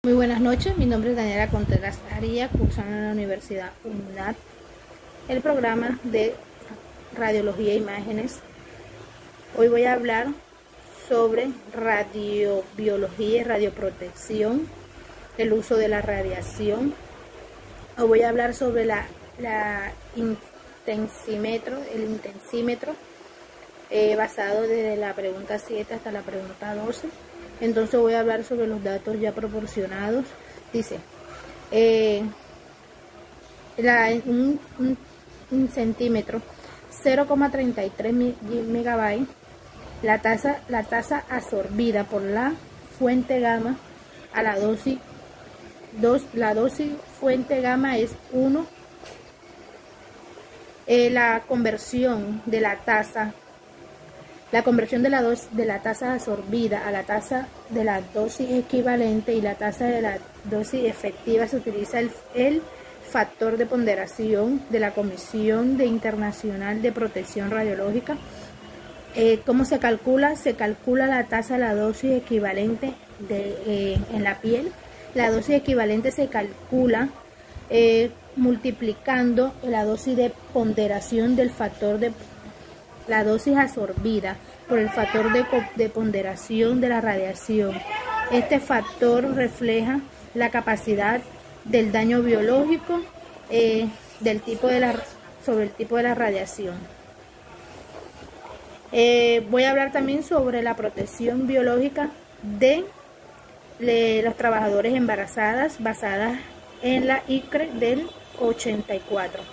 Muy buenas noches, mi nombre es Daniela Contreras Aría, cursando en la Universidad UNAD, el programa de Radiología e Imágenes. Hoy voy a hablar sobre radiobiología y radioprotección, el uso de la radiación. Hoy voy a hablar sobre el intensímetro, basado desde la pregunta 7 hasta la pregunta 12. Entonces voy a hablar sobre los datos ya proporcionados. Dice, un centímetro, 0,33 megabytes. La tasa absorbida por la fuente gamma a la dosis fuente gamma es 1. La conversión de la tasa absorbida a la tasa de la dosis equivalente y la tasa de la dosis efectiva, se utiliza el factor de ponderación de la Comisión Internacional de Protección Radiológica. ¿Cómo se calcula? Se calcula la tasa de la dosis equivalente en la piel. La dosis equivalente se calcula multiplicando la dosis de ponderación del factor de la dosis absorbida por el factor de ponderación de la radiación. Este factor refleja la capacidad del daño biológico sobre el tipo de la radiación. Voy a hablar también sobre la protección biológica de los trabajadores embarazadas, basadas en la ICRE del 84.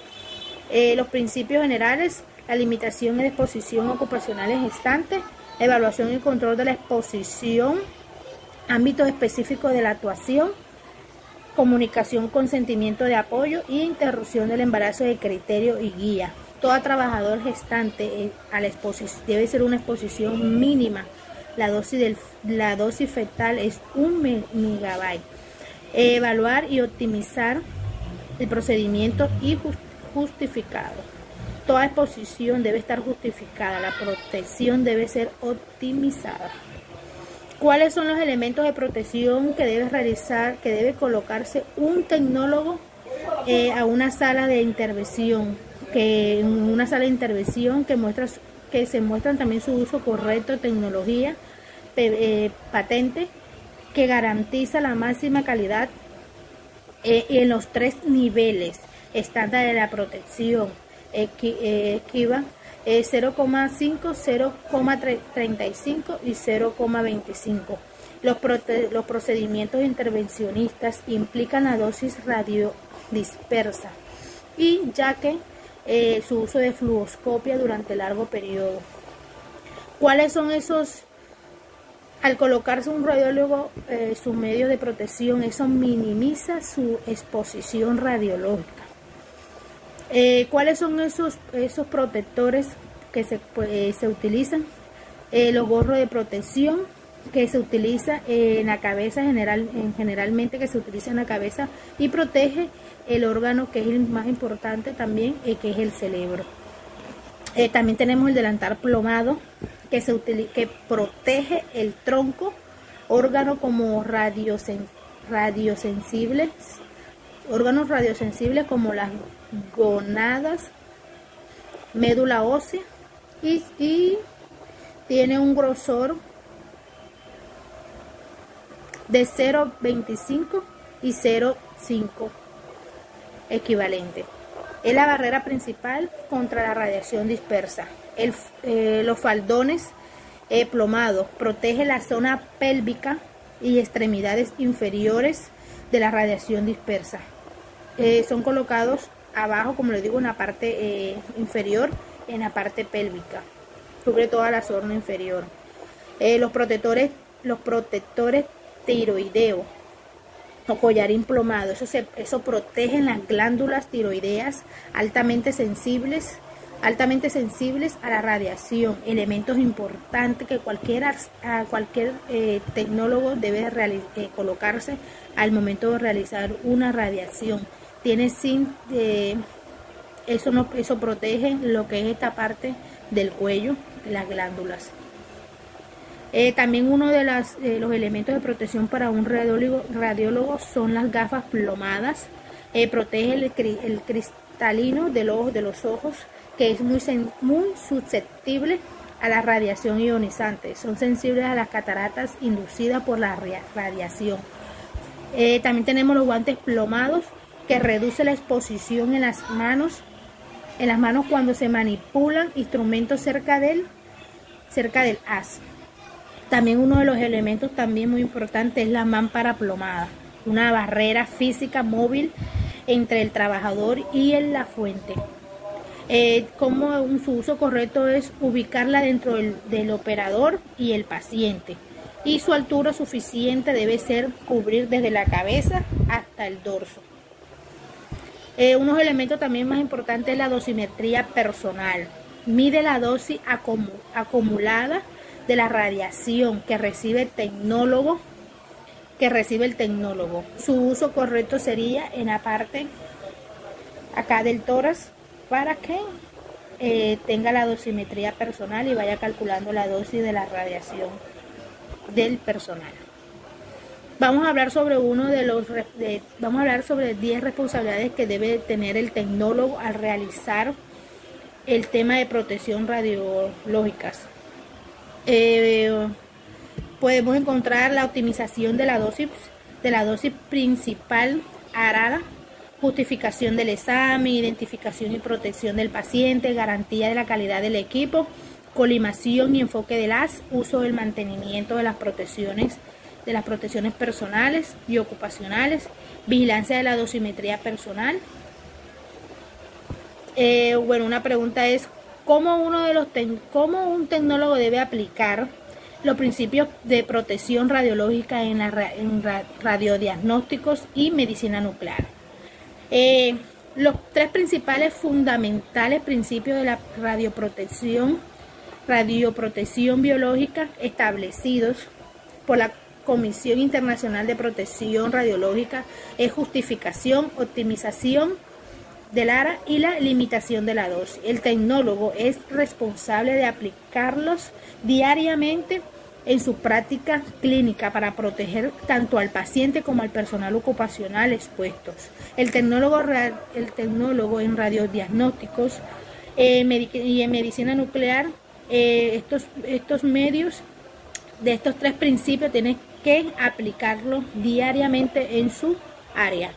Los principios generales: la limitación y la exposición ocupacional en gestantes, evaluación y control de la exposición, ámbitos específicos de la actuación, comunicación, consentimiento de apoyo y interrupción del embarazo de criterio y guía. Todo trabajador gestante a la exposición debe ser una exposición mínima. La dosis fetal es 1 megabyte. Evaluar y optimizar el procedimiento y justificado. Toda exposición debe estar justificada, la protección debe ser optimizada. ¿Cuáles son los elementos de protección que debe realizar, que debe colocarse un tecnólogo a una sala de intervención? En una sala de intervención que se muestran también su uso correcto, tecnología patente que garantiza la máxima calidad en los 3 niveles estándar de la protección. Equiva 0,5, 0,35 y 0,25. Los procedimientos intervencionistas implican la dosis radiodispersa y ya que su uso de fluoroscopia durante largo periodo. ¿Cuáles son esos? Al colocarse un radiólogo, su medio de protección, eso minimiza su exposición radiológica. ¿Cuáles son esos protectores que se utilizan? Los gorros de protección que se utiliza en la cabeza, generalmente que se utiliza en la cabeza y protege el órgano que es el más importante también, que es el cerebro. También tenemos el delantal plomado que protege el tronco, órganos como órganos radiosensibles como las gónadas, médula ósea y tiene un grosor de 0,25 y 0,5 equivalente. Es la barrera principal contra la radiación dispersa. Los faldones plomados protege la zona pélvica y extremidades inferiores de la radiación dispersa. Son colocados abajo, como les digo, en la parte inferior, en la parte pélvica. Cubre toda la zona inferior. Los protectores tiroideos o collarín plomado, eso protege las glándulas tiroideas altamente sensibles a la radiación. Elementos importantes que cualquier tecnólogo debe colocarse al momento de realizar una radiación. Eso protege lo que es esta parte del cuello, las glándulas. También uno de los elementos de protección para un radiólogo son las gafas plomadas. Protege el cristalino de los ojos, que es muy susceptible a la radiación ionizante. Son sensibles a las cataratas inducidas por la radiación. También tenemos los guantes plomados, que reduce la exposición en las manos cuando se manipulan instrumentos cerca del haz. También uno de los elementos también muy importantes es la mámpara plomada, una barrera física móvil entre el trabajador y la fuente. Como su uso correcto es ubicarla dentro del operador y el paciente, y su altura suficiente debe ser cubrir desde la cabeza hasta el dorso. Unos elementos también más importantes es la dosimetría personal. Mide la dosis acumulada de la radiación que recibe el tecnólogo. Su uso correcto sería en la parte acá del tórax, para que tenga la dosimetría personal y vaya calculando la dosis de la radiación del personal. Vamos a hablar sobre vamos a hablar sobre 10 responsabilidades que debe tener el tecnólogo al realizar el tema de protección radiológicas. Podemos encontrar la optimización de la dosis principal arada, justificación del examen, identificación y protección del paciente, garantía de la calidad del equipo, colimación y enfoque del haz, uso del mantenimiento de las protecciones personales y ocupacionales, vigilancia de la dosimetría personal. Una pregunta es ¿cómo un tecnólogo debe aplicar los principios de protección radiológica en radiodiagnósticos y medicina nuclear? Los tres principales fundamentales principios de la radioprotección biológica establecidos por la Comisión Internacional de Protección Radiológica es justificación, optimización del ARA y la limitación de la dosis. El tecnólogo es responsable de aplicarlos diariamente en su práctica clínica para proteger tanto al paciente como al personal ocupacional expuestos. El tecnólogo en radiodiagnósticos y en medicina nuclear, estos medios de estos tres principios tienen que aplicarlos diariamente en su área.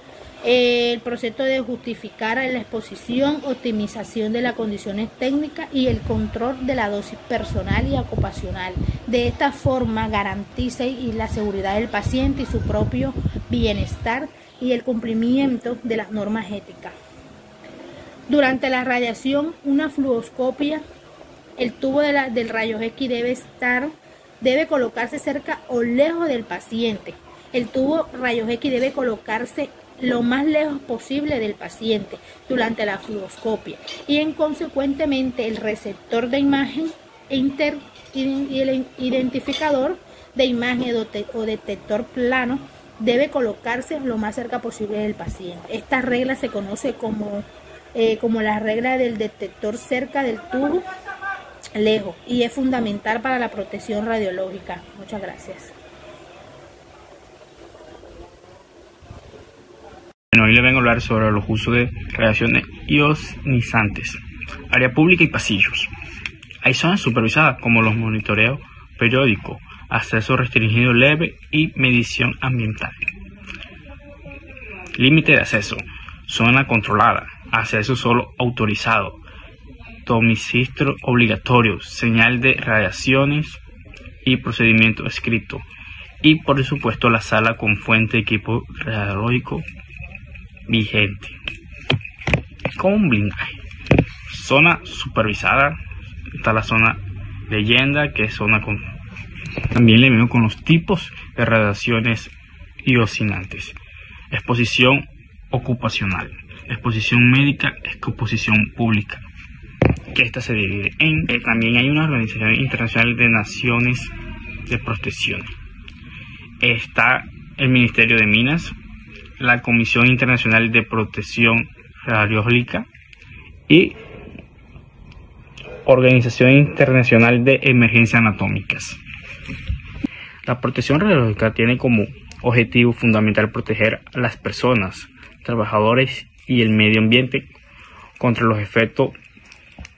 El proceso de justificar la exposición, optimización de las condiciones técnicas y el control de la dosis personal y ocupacional. De esta forma garantiza la seguridad del paciente y su propio bienestar y el cumplimiento de las normas éticas. Durante la radiación, una fluoroscopia, el tubo del rayos X debe colocarse cerca o lejos del paciente. El tubo rayos X debe colocarse lo más lejos posible del paciente durante la fluoroscopia y consecuentemente el receptor de imagen y el identificador de imagen o detector plano debe colocarse lo más cerca posible del paciente. Esta regla se conoce como la regla del detector cerca del tubo lejos y es fundamental para la protección radiológica. Muchas gracias. Hoy le vengo a hablar sobre los usos de radiaciones ionizantes, área pública y pasillos. Hay zonas supervisadas como los monitoreos periódicos, acceso restringido leve y medición ambiental. Límite de acceso, zona controlada, acceso solo autorizado, domicilio obligatorio, señal de radiaciones y procedimiento escrito. Y por supuesto la sala con fuente de equipo radiológico vigente. Con un blindaje. Zona supervisada. Está la zona leyenda, que es zona con... También le vengo con los tipos de radiaciones ionizantes. Exposición ocupacional, exposición médica, exposición pública. Que esta se divide en... también hay una organización internacional de naciones de protección. Está el Ministerio de Minas, la Comisión Internacional de Protección Radiológica y Organización Internacional de Emergencias Anatómicas. La protección radiológica tiene como objetivo fundamental proteger a las personas, trabajadores y el medio ambiente contra los efectos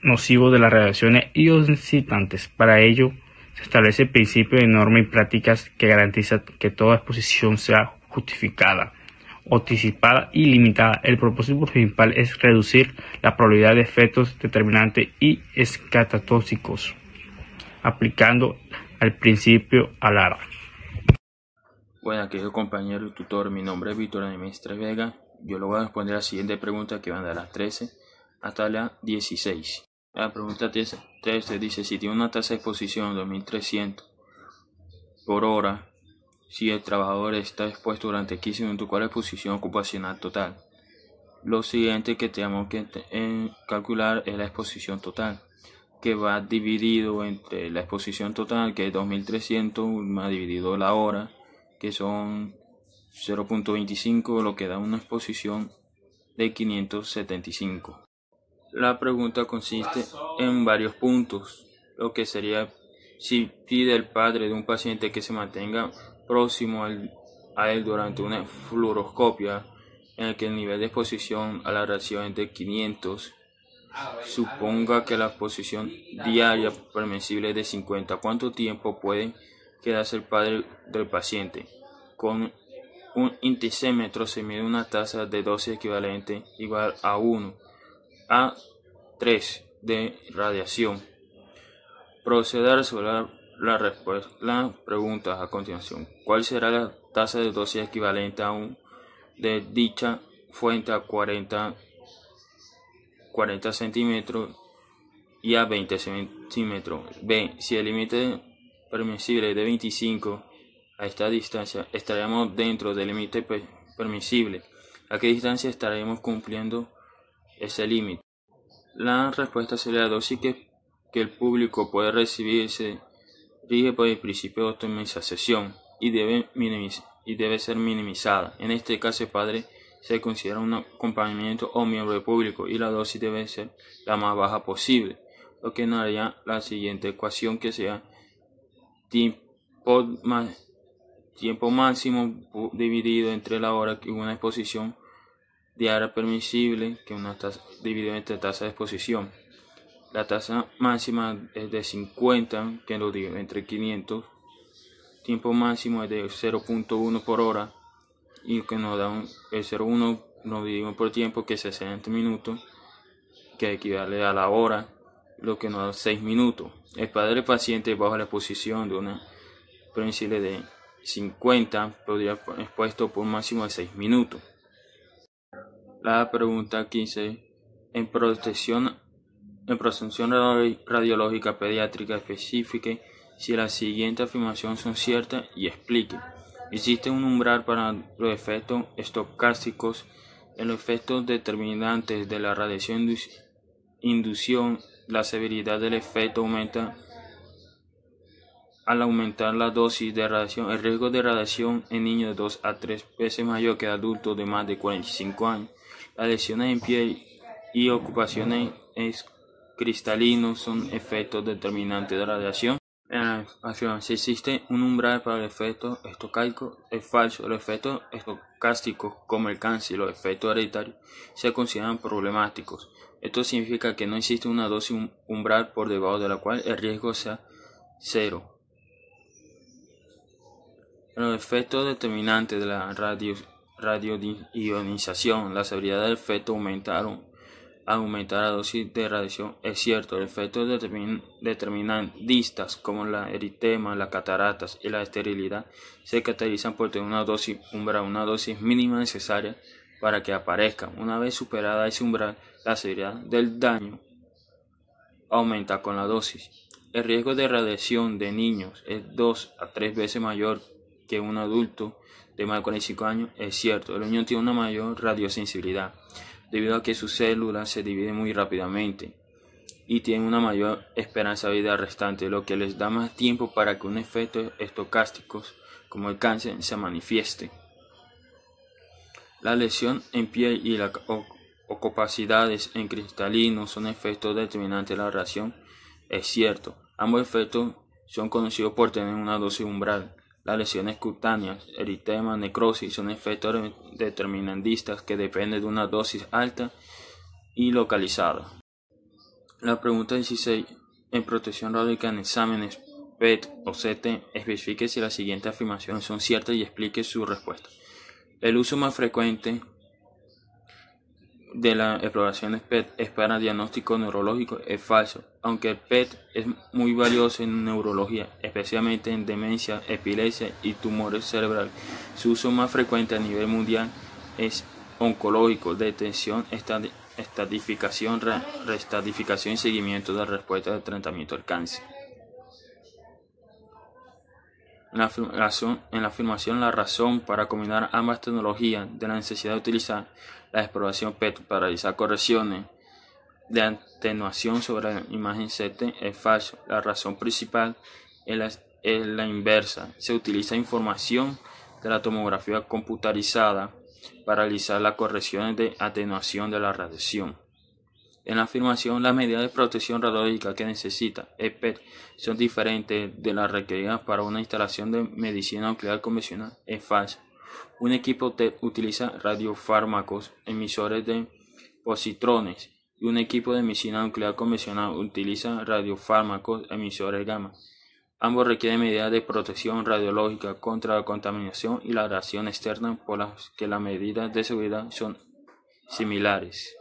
nocivos de las radiaciones ionizantes. Para ello, se establece el principio de normas y prácticas que garantizan que toda exposición sea justificada, anticipada y limitada. El propósito principal es reducir la probabilidad de efectos determinantes y escatatoxicos, aplicando al principio ALARA. Bueno, querido compañero y tutor, mi nombre es Víctor Anemestre Vega. Yo le voy a responder la siguiente pregunta, que van de las 13 hasta la 16. La pregunta 13 dice: si tiene una tasa de exposición de 2300 por hora, si el trabajador está expuesto durante 15 minutos, ¿cuál es la exposición ocupacional total? Lo siguiente que tenemos que calcular es la exposición total, que va dividido entre la exposición total, que es 2300, más dividido la hora, que son 0.25, lo que da una exposición de 575. La pregunta consiste en varios puntos, lo que sería: si pide el padre de un paciente que se mantenga próximo a él durante una fluoroscopia en el que el nivel de exposición a la radiación es de 500, suponga que la exposición diaria permisible es de 50. ¿Cuánto tiempo puede quedarse el padre del paciente? Con un intensimétro se mide una tasa de dosis equivalente igual a 1 a 3 de radiación. Proceder a resolver la pregunta a continuación. ¿Cuál será la tasa de dosis equivalente a 1 de dicha fuente a 40 centímetros y a 20 centímetros? B. Si el límite permisible es de 25, a esta distancia estaremos dentro del límite permisible. ¿A qué distancia estaremos cumpliendo ese límite? La respuesta sería: la dosis que el público puede recibir se rige por el principio de optimización y debe ser minimizada. En este caso, el padre se considera un acompañamiento o miembro del público y la dosis debe ser la más baja posible, lo que nos daría la siguiente ecuación, que sea tiempo máximo dividido entre la hora, que una exposición diaria permisible, que una tasa dividido entre tasa de exposición. La tasa máxima es de 50, que lo divido entre 500. Tiempo máximo es de 0.1 por hora, y que nos da el 0.1 lo dividimos por tiempo, que es 60 minutos, que equivale a la hora, lo que nos da 6 minutos. El padre del paciente, bajo la exposición de una permisible de 50, podría estar expuesto por un máximo de 6 minutos. La pregunta 15. En protección radiológica pediátrica, especifique si las siguientes afirmaciones son ciertas y explique. Existe un umbral para los efectos estocásticos. En los efectos determinantes de la radiación inducción, la severidad del efecto aumenta al aumentar la dosis de radiación. El riesgo de radiación en niños es 2 a 3 veces mayor que adultos de más de 45 años. Las lesiones en piel y ocupaciones cristalinos son efectos determinantes de radiación. Si existe un umbral para el efecto estocástico, es falso. Los efectos estocásticos, como el cáncer y los efectos hereditarios, se consideran problemáticos. Esto significa que no existe una dosis umbral por debajo de la cual el riesgo sea 0. Los efectos determinantes de la radiodionización, la severidad del efecto aumentaron al aumentar la dosis de radiación. Es cierto, los efectos deterministas como la eritema, las cataratas y la esterilidad se caracterizan por tener una dosis umbral, una dosis mínima necesaria para que aparezcan. Una vez superada ese umbral, la severidad del daño aumenta con la dosis. El riesgo de radiación de niños es 2 a 3 veces mayor que un adulto de más de 45 años. Es cierto, el niño tiene una mayor radiosensibilidad debido a que sus células se dividen muy rápidamente y tienen una mayor esperanza de vida restante, lo que les da más tiempo para que un efecto estocástico como el cáncer se manifieste. La lesión en piel y las ocupacidades en cristalinos son efectos determinantes de la radiación. Es cierto, ambos efectos son conocidos por tener una dosis umbral. Las lesiones cutáneas, eritema, necrosis son efectos determinantistas que dependen de una dosis alta y localizada. La pregunta 16. En protección radiológica en exámenes PET o CT, especifique si las siguientes afirmaciones son ciertas y explique su respuesta. El uso más frecuente de las exploraciones PET es para diagnóstico neurológico es falso, aunque el PET es muy valioso en neurología, especialmente en demencia, epilepsia y tumores cerebrales. Su uso más frecuente a nivel mundial es oncológico, detección, estratificación, reestratificación y seguimiento de la respuesta del tratamiento del cáncer. En la afirmación, la razón para combinar ambas tecnologías de la necesidad de utilizar la exploración PET para realizar correcciones de atenuación sobre la imagen CT es falso. La razón principal es la inversa. Se utiliza información de la tomografía computarizada para realizar las correcciones de atenuación de la radiación. En la afirmación, las medidas de protección radiológica que necesita el PET son diferentes de las requeridas para una instalación de medicina nuclear convencional. Es falso. Un equipo TET utiliza radiofármacos emisores de positrones y un equipo de medicina nuclear convencional utiliza radiofármacos emisores gamma. Ambos requieren medidas de protección radiológica contra la contaminación y la radiación externa, por las que las medidas de seguridad son similares.